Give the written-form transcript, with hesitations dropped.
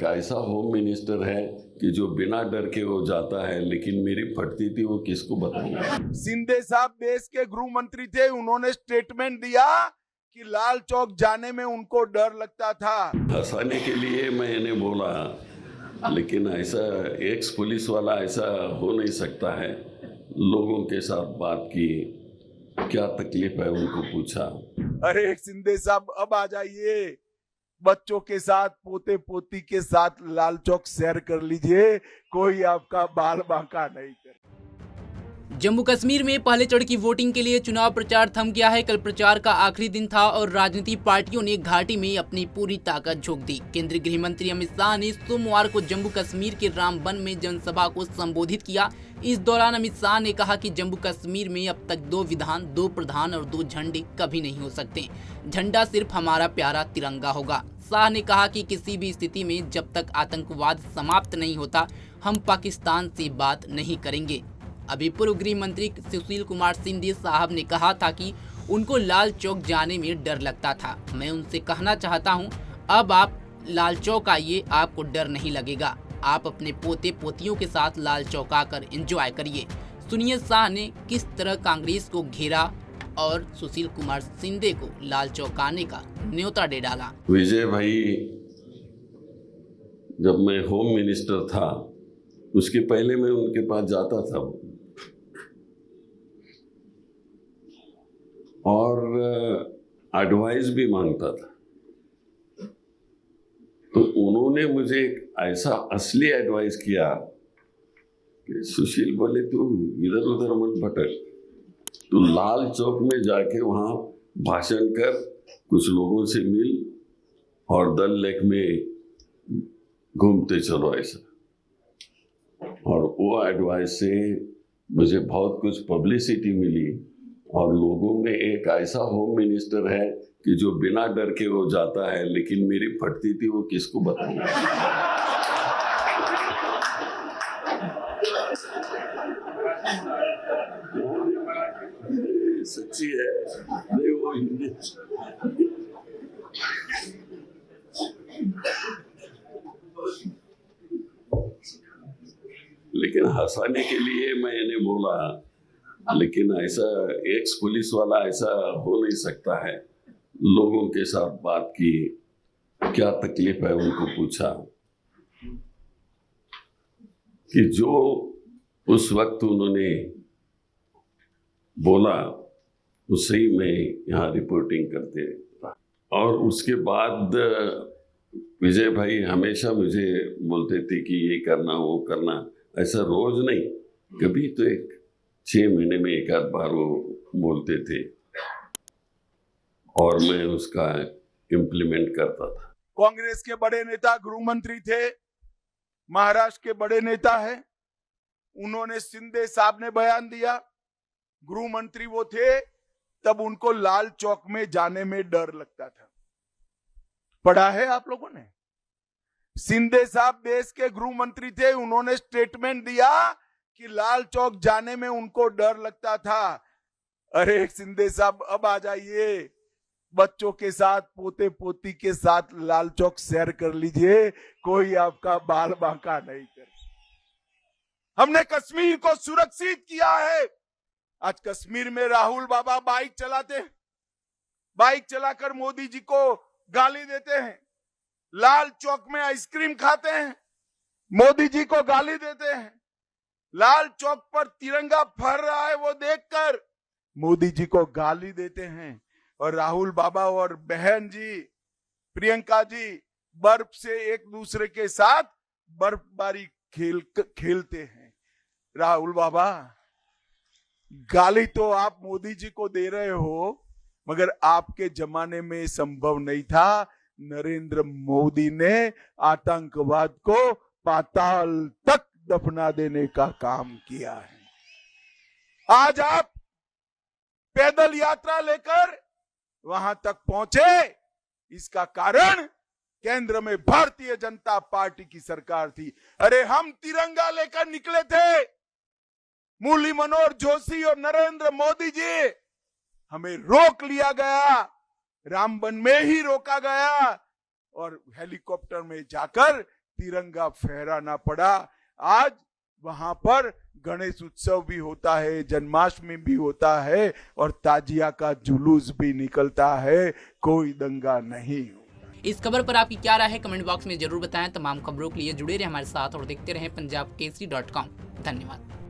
एक ऐसा home minister है कि जो बिना डर के वो जाता है, लेकिन मेरी फटती थी वो किसको बताऊंगा। शिंदे साहब देश के गृह मंत्री थे, उन्होंने स्टेटमेंट दिया कि लाल चौक जाने में उनको डर लगता था। हंसाने के लिए मैंने बोला, लेकिन ऐसा एक्स पुलिस वाला ऐसा हो नहीं सकता है। लोगों के साथ बात की, क्या तकलीफ है उनको पूछा। अरे शिंदे साहब अब आ जाइए, बच्चों के साथ पोते पोती के साथ लाल चौक सैर कर लीजिए, कोई आपका बाल बांका नहीं कर। जम्मू कश्मीर में पहले चरण की वोटिंग के लिए चुनाव प्रचार थम गया है। कल प्रचार का आखिरी दिन था और राजनीतिक पार्टियों ने घाटी में अपनी पूरी ताकत झोंक दी। केंद्रीय गृह मंत्री अमित शाह ने सोमवार को जम्मू कश्मीर के रामबन में जनसभा को संबोधित किया। इस दौरान अमित शाह ने कहा कि जम्मू कश्मीर में अब तक 2 विधान, 2 प्रधान और 2 झंडे कभी नहीं हो सकते। झंडा सिर्फ हमारा प्यारा तिरंगा होगा। शाह ने कहा कि किसी भी स्थिति में जब तक आतंकवाद समाप्त नहीं होता, हम पाकिस्तान से बात नहीं करेंगे। अभी पूर्व गृह मंत्री सुशील कुमार सिंधे साहब ने कहा था कि उनको लाल चौक जाने में डर लगता था। मैं उनसे कहना चाहता हूं, अब आप लाल चौक आइए, आपको डर नहीं लगेगा। आप अपने पोते पोतियों के साथ लाल चौक आकर एंजॉय करिए। सुनिए शाह ने किस तरह कांग्रेस को घेरा और सुशील कुमार सिंधे को लाल चौक आने का न्योता दे डाला। विजय भाई, जब मैं होम मिनिस्टर था उसके पहले मैं उनके पास जाता था और एडवाइस भी मांगता था। तो उन्होंने मुझे एक ऐसा असली एडवाइस किया कि सुशील बोले, तू इधर उधर मत भटक, तू लाल चौक में जाके वहाँ भाषण कर, कुछ लोगों से मिल और डल लेक में घूमते चलो ऐसा। और वो एडवाइस से मुझे बहुत कुछ पब्लिसिटी मिली और लोगों में एक ऐसा होम मिनिस्टर है कि जो बिना डर के वो जाता है, लेकिन मेरी फटती थी वो किसको बताऊंगा। सच्ची है, नहीं वो लेकिन हंसाने के लिए मैंने बोला, लेकिन ऐसा एक्स पुलिस वाला ऐसा हो नहीं सकता है। लोगों के साथ बात की, क्या तकलीफ है उनको पूछा कि जो उस वक्त उन्होंने बोला उससे ही मैं यहाँ रिपोर्टिंग करते रहा। और उसके बाद विजय भाई हमेशा मुझे बोलते थे कि ये करना वो करना, ऐसा रोज नहीं, कभी तो 6 महीने में एक आध बार वो बोलते थे और मैं उसका इम्प्लीमेंट करता था। कांग्रेस के बड़े नेता गृह मंत्री थे, महाराष्ट्र के बड़े नेता है, उन्होंने शिंदे साहब ने बयान दिया, गृह मंत्री वो थे, तब उनको लाल चौक में जाने में डर लगता था। पढ़ा है आप लोगों ने? शिंदे साहब देश के गृह मंत्री थे, उन्होंने स्टेटमेंट दिया कि लाल चौक जाने में उनको डर लगता था। अरे शिंदे साहब अब आ जाइए, बच्चों के साथ पोते पोती के साथ लाल चौक सैर कर लीजिए, कोई आपका बाल बांका नहीं कर। हमने कश्मीर को सुरक्षित किया है। आज कश्मीर में राहुल बाबा बाइक चलाते हैं, बाइक चलाकर मोदी जी को गाली देते हैं, लाल चौक में आइसक्रीम खाते हैं, मोदी जी को गाली देते हैं, लाल चौक पर तिरंगा फहर रहा है वो देखकर मोदी जी को गाली देते हैं। और राहुल बाबा और बहन जी प्रियंका जी बर्फ से एक दूसरे के साथ बर्फबारी खेलते हैं। राहुल बाबा, गाली तो आप मोदी जी को दे रहे हो, मगर आपके जमाने में संभव नहीं था। नरेंद्र मोदी ने आतंकवाद को पाताल तक दफना देने का काम किया है। आज आप पैदल यात्रा लेकर वहां तक पहुंचे, इसका कारण केंद्र में भारतीय जनता पार्टी की सरकार थी। अरे हम तिरंगा लेकर निकले थे, मुरली मनोहर जोशी और नरेंद्र मोदी जी, हमें रोक लिया गया, रामबन में ही रोका गया और हेलीकॉप्टर में जाकर तिरंगा फहराना पड़ा। आज वहां पर गणेश उत्सव भी होता है, जन्माष्टमी भी होता है और ताजिया का जुलूस भी निकलता है, कोई दंगा नहीं होता। इस खबर पर आपकी क्या राय है कमेंट बॉक्स में जरूर बताएं। तमाम खबरों के लिए जुड़े रहे हमारे साथ और देखते रहें पंजाबकेसरी.com। धन्यवाद।